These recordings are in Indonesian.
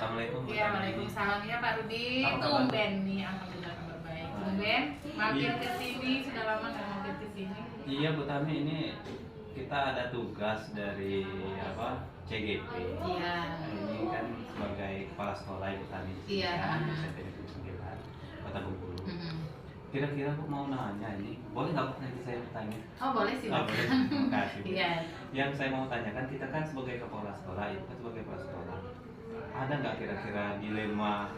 Assalamualaikum. Ya, waalaikumsalam ya Pak Rudi. Apa kabar? Tumben nih, alhamdulillah kabar baik. Tumben, mampir ke sini, sudah lama nggak mampir ke sini. Iya Bu Tami, ini kita ada tugas dari apa CGP. Iya. Ini kan sebagai kepala sekolah Bu Tami. Iya. Di SMP Negeri 9 Kota Bengkulu. Mm-mm. Kira-kira Bu mau nanya ini, boleh nggak Bu nanti saya bertanya? Oh boleh sih Ah, Pak. boleh. Terima kasih. Bu. Iya. Yang saya mau tanyakan, kita kan sebagai kepala sekolah, itu kan sebagai kepala sekolah, ada nggak kira-kira dilema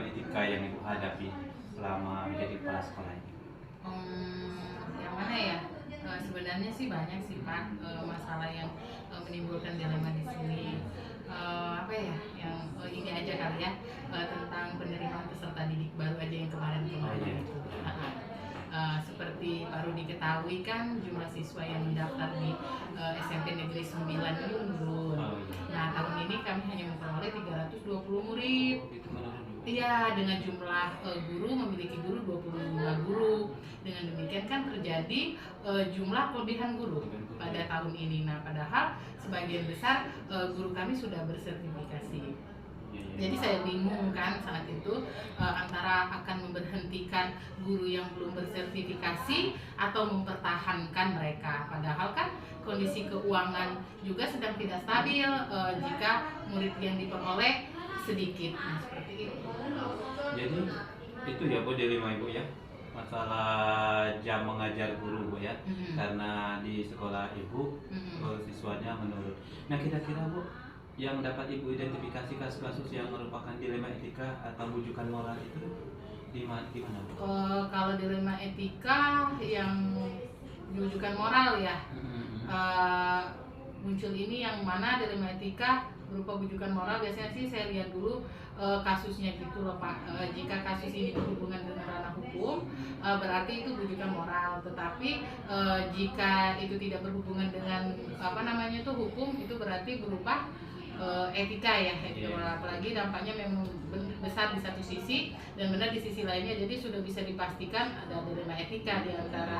etika yang Ibu hadapi selama menjadi kepala sekolah ini? Yang mana ya? Sebenarnya sih banyak sih Pak masalah yang menimbulkan dilema di sini. Apa ya? Yang ini aja kali ya tentang penerimaan peserta didik baru aja yang kemarin-kemarin Oh, iya. itu. Seperti Pak Rudi ketahui kan jumlah siswa yang mendaftar di SMP Negeri 9 ini menurun. Oh, iya. Nah tahun ini kami hanya memperoleh 320 murid. Itu menurut Bu. Iya, dengan jumlah guru memiliki guru 25 guru. Dengan demikian kan terjadi jumlah kelebihan guru pada tahun ini. Nah, padahal sebagian besar guru kami sudah bersertifikasi. Iya, iya. Jadi saya bingung kan saat itu antara akan memberhentikan guru yang belum bersertifikasi atau mempertahankan mereka. Padahal kan kondisi keuangan juga sedang tidak stabil jika murid yang diperoleh sedikit. Nah, seperti itu. Jadi itu ya Bu, dilema Ibu ya, masalah jam mengajar guru Bu ya, Mhm. karena di sekolah Ibu Mhm. siswanya menurun. Nah kira-kira Bu, yang dapat Ibu identifikasi kasus-kasus yang merupakan dilema etika atau bujukan moral itu gimana Bu? Kalau dilema etika yang diujukan moral ya, muncul ini yang mana dilema etika berupa bujukan moral. Biasanya sih saya lihat dulu kasusnya gitu loh Pak. Jika kasus ini berhubungan dengan ranah hukum berarti itu bujukan moral. Tetapi jika itu tidak berhubungan dengan apa namanya itu hukum, itu berarti berupa etika ya, etika moral. Apalagi dampaknya memang besar di satu sisi dan benar di sisi lainnya. Jadi sudah bisa dipastikan ada dilema etika di antara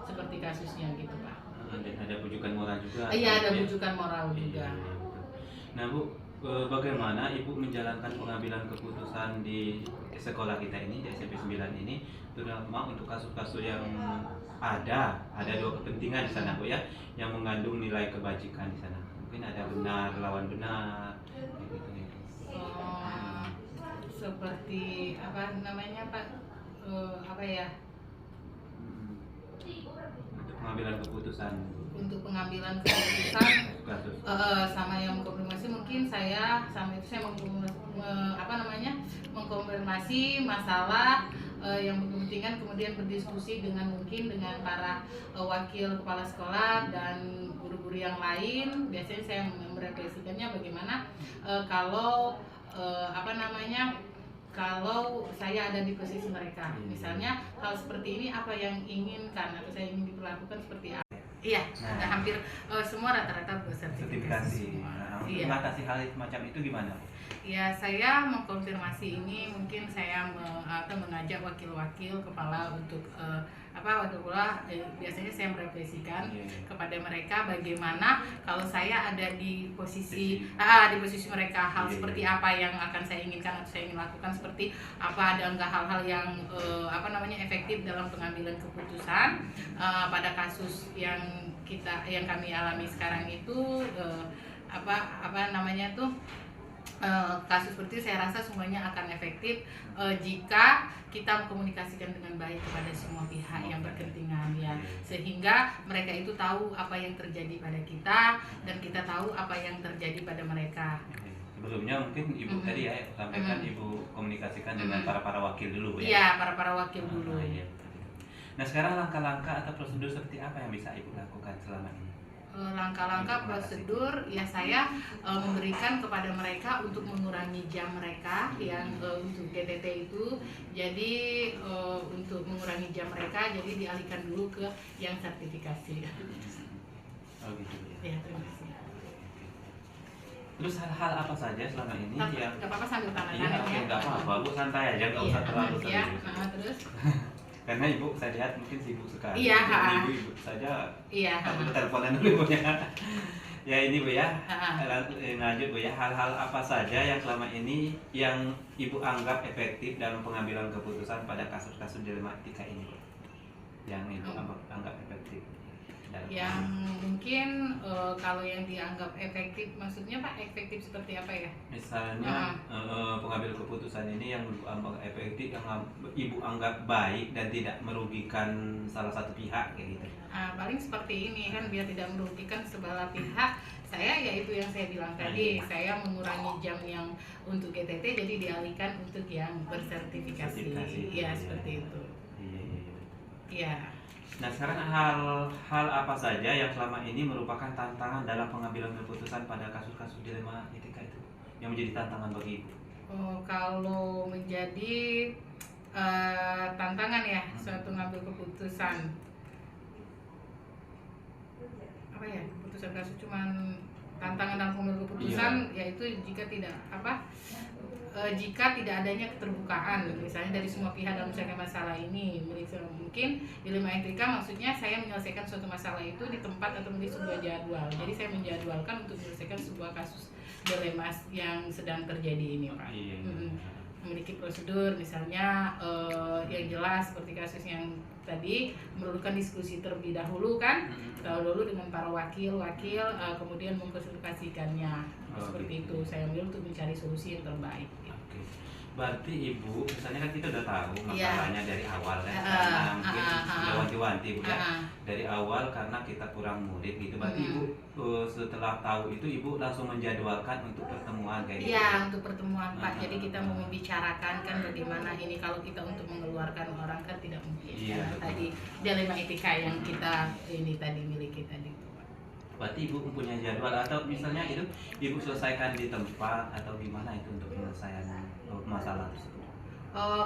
seperti kasusnya gitu Pak. Dan ada bujukan moral juga. Iya, ada Ya? bujukan moral juga. Iya, betul. Nah Bu, bagaimana Ibu menjalankan pengambilan keputusan di sekolah kita ini, di SMP 9 ini, terutama untuk kasus-kasus yang ada dua kepentingan di sana Bu ya, yang mengandung nilai kebajikan di sana. Mungkin ada benar lawan benar, kayak gitu ya. Seperti apa namanya Pak? Apa ya? Untuk pengambilan keputusan Untuk pengambilan keputusan kasus. sama yang mengkonfirmasi, mungkin saya mengkonfirmasi masalah yang berkepentingan, kemudian berdiskusi dengan para wakil kepala sekolah dan guru-guru yang lain. Biasanya saya merefleksikannya bagaimana kalau kalau saya ada di posisi mereka, misalnya hal seperti ini apa yang inginkan atau saya ingin diperlakukan seperti apa. Iya, Nah, hampir semua rata-rata bersertifikasi. sertifikasi. Nah, untuk Iya. mengatasi hal semacam itu gimana? Ya, saya mengkonfirmasi ini, mungkin saya mengajak wakil-wakil kepala untuk biasanya saya merefleksikan kepada mereka bagaimana kalau saya ada di posisi mereka, hal seperti apa yang akan saya inginkan atau saya ingin lakukan, seperti apa, ada enggak hal-hal yang efektif dalam pengambilan keputusan pada kasus yang kami alami sekarang itu, kasus seperti itu. Saya rasa semuanya akan efektif jika kita mengkomunikasikan dengan baik kepada semua pihak yang berkepentingan ya, sehingga mereka itu tahu apa yang terjadi pada kita dan kita tahu apa yang terjadi pada mereka. Sebelumnya mungkin Ibu tadi ya sampaikan Ibu komunikasikan dengan para wakil dulu ya. Iya, para wakil dulu. Iya. Nah sekarang langkah-langkah atau prosedur seperti apa yang bisa Ibu lakukan selama ini? Langkah-langkah prosedur ya, saya memberikan kepada mereka untuk mengurangi jam mereka yang untuk GTT itu. Jadi untuk mengurangi jam mereka, jadi dialihkan dulu ke yang sertifikasi. Oh gitu ya. Ya, terima kasih. Terus hal-hal apa saja selama ini yang Nggak apa-apa sambil tangan iya, oke, nggak apa-apa, Bu santai aja, nggak usah terlalu ya. serius. Terus Karena Ibu saya lihat mungkin sibuk sekali. Iya, Ibu saja iya. aku teleponan dulu ya. Ya ini Bu ya, Ah, lanjut Bu ya, hal-hal apa saja yang selama ini yang Ibu anggap efektif dalam pengambilan keputusan pada kasus-kasus dilema etika ini Bu? Yang Ibu anggap efektif dalam yang mungkin kalau yang dianggap efektif, maksudnya Pak, efektif seperti apa ya? misalnya pengambil keputusan ini yang Ibu anggap efektif, yang Ibu anggap baik dan tidak merugikan salah satu pihak kayak gitu. Paling seperti ini kan, biar tidak merugikan sebelah pihak. Saya yaitu yang saya bilang tadi, saya mengurangi jam yang untuk GTT jadi dialihkan untuk yang bersertifikasi. Sertifikasi, Ya iya. seperti itu. Iya, iya, iya. Ya. Nah sekarang hal apa saja yang selama ini merupakan tantangan dalam pengambilan keputusan pada kasus-kasus dilema etika itu yang menjadi tantangan bagi Ibu? Kalau menjadi tantangan ya suatu ngambil keputusan, apa ya, keputusan kasus cuman tantangan dalam pengambil keputusan, yaitu jika tidak adanya keterbukaan misalnya dari semua pihak dalam menyelesaikan masalah ini. Mungkin dilema etika maksudnya saya menyelesaikan suatu masalah itu di tempat atau di sebuah jadwal, jadi saya menjadwalkan untuk menyelesaikan sebuah kasus dilema yang sedang terjadi ini Pak. Iya. Memiliki prosedur misalnya yang jelas, seperti kasus yang tadi memerlukan diskusi terlebih dahulu kan, dulu dengan para wakil kemudian mengkonsultasikannya. Seperti gitu. itu saya ambil untuk mencari solusi yang terbaik. Oke. Berarti Ibu, misalnya kan kita udah tahu Iya. masalahnya dari awal kan, karena mungkin sudah wanti-wanti Bu ya. Ah, Dari awal karena kita kurang murid gitu. Berarti Ibu setelah tahu itu Ibu langsung menjadwalkan untuk pertemuan kayak gitu. Iya, untuk pertemuan Pak. Jadi kita mau membicarakan kan bagaimana ini, kalau kita untuk mengeluarkan orang kan tidak mungkin. Iya, Karena betul. tadi dilema etika yang kita ini tadi miliki tadi itu Pak. Berarti Ibu mempunyai jadwal atau misalnya itu Ibu selesaikan di tempat atau gimana itu untuk penyelesaian masalah tersebut?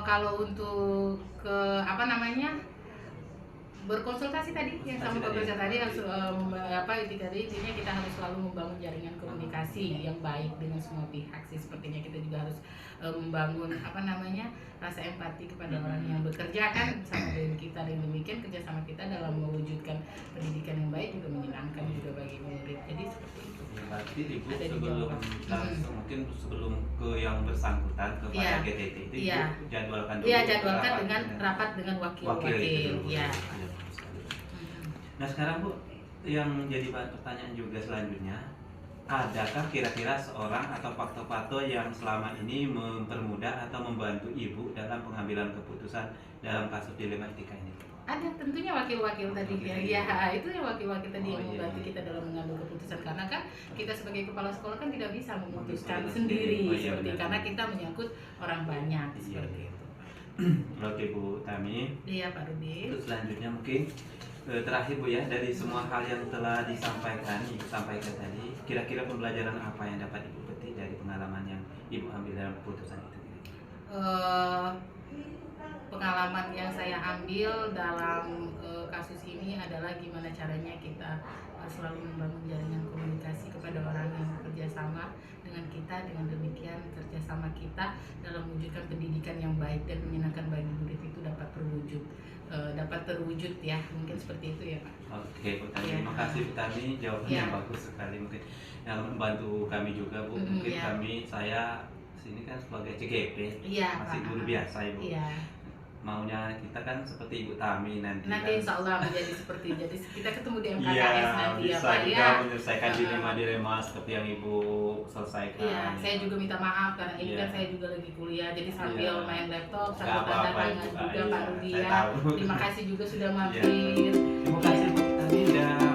Kalau untuk berkonsultasi tadi yang sama Konsultasi Pak tadi harus intinya kita harus selalu membangun jaringan komunikasi yang baik dengan semua pihak sih. Sepertinya kita juga harus membangun rasa empati kepada orang yang bekerja kan sama dengan kita, dan demikian kerjasama kita dalam mewujudkan pendidikan yang baik juga menyenangkan juga bagi murid. Jadi seperti itu. Ya, berarti Ibu Ada di sebelum Jawa. langsung mungkin sebelum ke yang bersangkutan kepada Iya. GTT itu Iya. Ibu jadwalkan dulu. Iya, jadwalkan rapat dengan rapat dengan wakil wakil. itu dulu. Ya. Iya, bagus sekali. Nah sekarang Bu, yang jadi pertanyaan juga selanjutnya, adakah kira-kira seorang atau faktor-faktor yang selama ini mempermudah atau membantu Ibu dalam pengambilan keputusan dalam kasus dilema etika ini? Ada tentunya wakil-wakil tadi ya. Ya, itu yang wakil-wakil tadi yang Oh, iya. membantu kita dalam mengambil keputusan, karena kan kita sebagai kepala sekolah kan tidak bisa memutuskan Memutuskan sendiri sendiri. Oh, iya, seperti benar. karena kita menyangkut orang banyak Iya. seperti itu. Oke Bu Tami, Iya Pak Rudi. untuk selanjutnya mungkin terakhir Bu ya, dari semua hal yang telah disampaikan Ibu sampaikan tadi, kira-kira pembelajaran apa yang dapat Ibu petik dari pengalaman yang Ibu ambil dalam keputusan itu? Pengalaman yang saya ambil dalam kasus ini adalah gimana caranya kita selalu membangun jaringan komunikasi kepada orang yang bekerja sama dengan kita, dengan demikian kerjasama kita dalam mewujudkan pendidikan yang baik dan menyenangkan bagi murid itu dapat terwujud ya, mungkin seperti itu ya Pak. Oke Bu Tami, Iya. terima kasih Bu Tami, jawabannya Iya. bagus sekali, mungkin yang membantu kami juga Bu. Mungkin Iya. saya sini kan sebagai CGP, Iya masih Pak. guru biasa Ibu. Iya. Maunya kita kan seperti Ibu Tami nanti Nanti kan. insya Allah menjadi seperti, jadi kita ketemu di MKKS Iya, nanti ya bisa Pak juga ya. menyelesaikan dilema-dilema seperti yang Ibu selesaikan. Iya, saya juga minta maaf karena ini Iya. kan saya juga lagi kuliah, jadi sambil Iya. main laptop, Nggak sambil tanda apa-apa, tangan Ibu. juga Iya, Pak Rudi saya ya. tahu. Terima kasih juga sudah Iya. mampir. Terima kasih Bu Tami dan